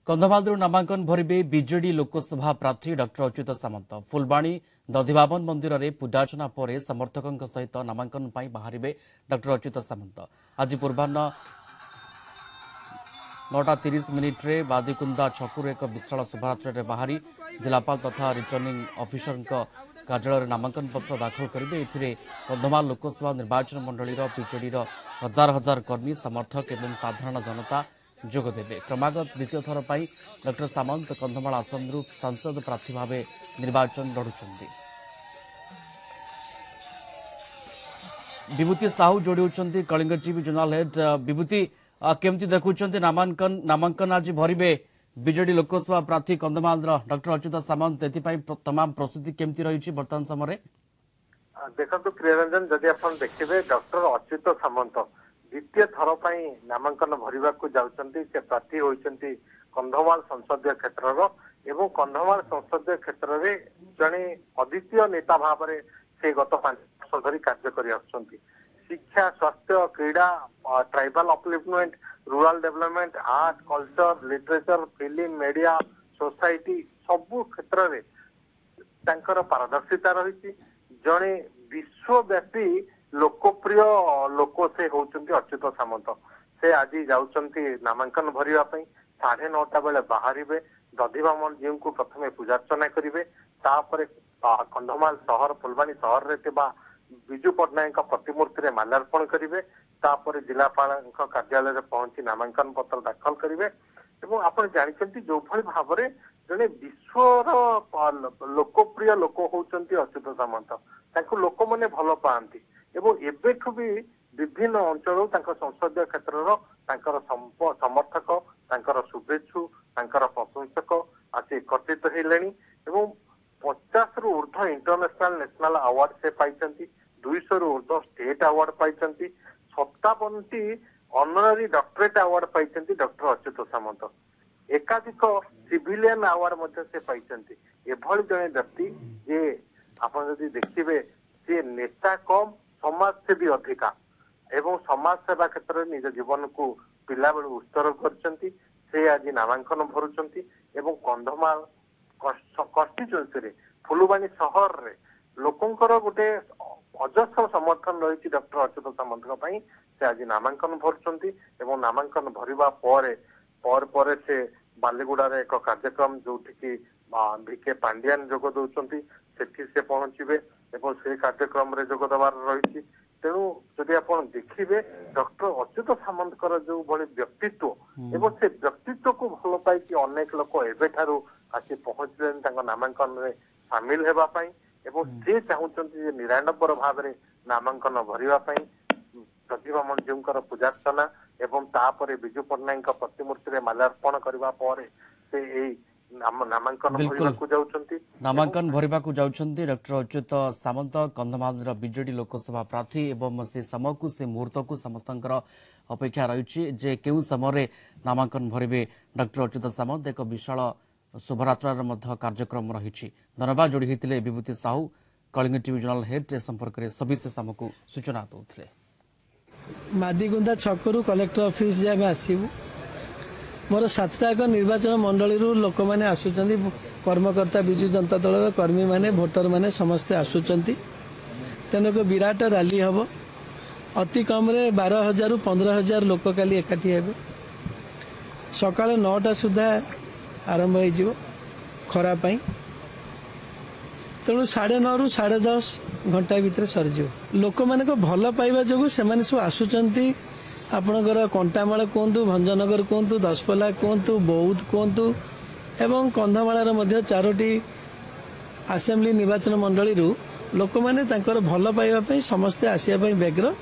कंधमालू नामांकन भरिबे बीजेडी लोकसभा प्रार्थी डॉक्टर अच्युत सामंत फुलबाणी दधिबाबन मंदिर में पूजार्चना पर समर्थकों सहित नामांकन बाहर डॉक्टर अच्युत सामंत आज पूर्वाह्न 9:30 बादीकुंदा छकुर एक विशाल शोभायात्रा बाहरी जिलापाल तथा रिटर्निंग ऑफिसर कार्यालय नामांकन पत्र दाखल करेंगे। एथिरे कंधमाल लोकसभा निर्वाचन मंडली बीजेडी हजार हजार कर्मी समर्थक और साधारण जनता जोगदेवे। क्रमागत द्वितीय थर पर डॉक्टर सामंत कंधमाल आसन सांसद प्रार्थी भाव निर्वाचन लड़ुंट। विभूति साहू जोड़ी होती कलिंग टीवी जर्नल हेड। विभूति केमती देखुं नामांकन आज भरवे बीजेडी लोकसभा प्रार्थी कंधमाल डॉक्टर अच्युत सामंत तमाम प्रस्तुति केमती रही बर्तमान समय देखो प्रियरंजन जदि आप देखिए डॉक्टर अच्युत सामंत द्वितीय थर पर नामांकन भरवा को जाउछंती से प्रार्थी होइछंती कंधमाल संसदीय क्षेत्र एवं कंधमाल संसदीय क्षेत्र में जड़े अद्वितीय नेता भाव में से गत 5 वर्ष धरी कार्य कर शिक्षा स्वास्थ्य क्रीड़ा tribal upliftment rural development art culture literature film media society सबु क्षेत्र में पारदर्शिता रही जड़े विश्वव्यापी लोकप्रिय लोक से होउचंती अच्युत सामंत से आज जाउचंती नामांकन भरिया पई 9:30 बेले बाहरिबे दधिबामन जी को प्रथमे पूजार्चना करिवे तापरे कंधमाल शहर फुलबाणी शहर रे थिबा विजु पट्टनायक प्रतिमूर्ति रे माल्यार्पण करिवे तापरे जिलापाल कार्यालय रे पहुंची नामांकन पत्र दाखल करिवे एवं आपण जानिचंती जो भली भाबरे जने विश्वर लोकप्रिय लोक होउचंती अच्युत सामंत ताको लोक माने भलो पांती एवं एबेठु भी विभिन्न अंचल संसदीय क्षेत्र समर्थक शुभेच्छु प्रशंसक आज एकत्रित होलेनी एवं 50 रु ऊर्ध्व इंटरनेशनल नेशनल अवार्ड से पाइछंती 200 रु ऊर्ध्व स्टेट अवार्ड पाइछंती 57टी ऑनररी डॉक्टरेट अवार्ड पाइछंती डॉक्टर अच्युत सामंत एकाधिक सिविलियन अवार्ड मध्य से पाइछंती एभली जने व्यक्ति जे आपण जदि देखिबे से नेता कम समाज से भी अधिका एवं समाज सेवा क्षेत्र में निज जीवन को पिला बेलू उत्सर्ग करछंती से आज नामांकन भरुचंती एवं कंधमाल कन्स्टिट्यूएंसी रे फुलबाणी शहर रे लोकंकर गोटे अजस्र समर्थन रही डॉक्टर अच्युत सामंत से आज नामांकन भरुचंती एवं नामांकन भरिबा पर से बालीगुड़ा रे एक कार्यक्रम जोठी की भिके पांडियान जोग दौरान से पहुंचे एवं से कार्यक्रम रे जोग देवार रही तेणु जदि आप देखिए डॉक्टर अच्युत सामंत जो भली व्यक्तित्व एवं से व्यक्तित्व को भल पाई अनेक लोक एबेठारू आसी पहुंचले नामांकन रे सामिल हेबा पाई एवं से चाहूचंती निराडंबर भाव में नामांकन भरिबा पाई प्रतिभामन जीवकर पूजार्चना एवं तापरे विजु पट्टनायक प्रतिमूर्ति रे माल्यार्पण करबा पर से एई नामांकन भरिबा को जाउछंती डॉक्टर अच्युत सामंत कंधमाल बीजेडी लोकसभा प्रार्थी एवं से समय को से मुहूर्त को समस्तंकर अपेक्षा रही जे केउ समय नामांकन भरिबे डॉक्टर अच्युत सामंत एक विशाल शोभायात्रा कार्यक्रम रही। धन्यवाद जोड़ी होते Bibhuti Sahu Kalinga TV journal head संपर्क में सविशेष आमको सूचना दौले। मादीगुंदा छकरू कलेक्टर ऑफिस जाए आसबू मोर 7टाक निर्वाचन मंडली लोक मैंने आसुचंती कर्मकर्ता विजु जनता दल कर्मी माने भोटर माने समस्ते आसुचंती तेणु एक विराट रैली हम अति कम 12,000 रु 15,000 लोक काली एकाठी हेबे सकाळ 9टा सुधा आरंभ हो खरा पाई तेणु 9:30 रु 10:30 घंटा भितर सरज लोक मान भल पाइबा जो से सब आसुचंती आपणकर कंटामाल कहतु भंजनगर कहतु दशपल्ला कहतु बौद्ध कहतु एवं कंधमाल 4टी आसेम्बली निर्वाचन मंडली लोक मैंने भल पाइबा समस्ते आसिया व्यग्र।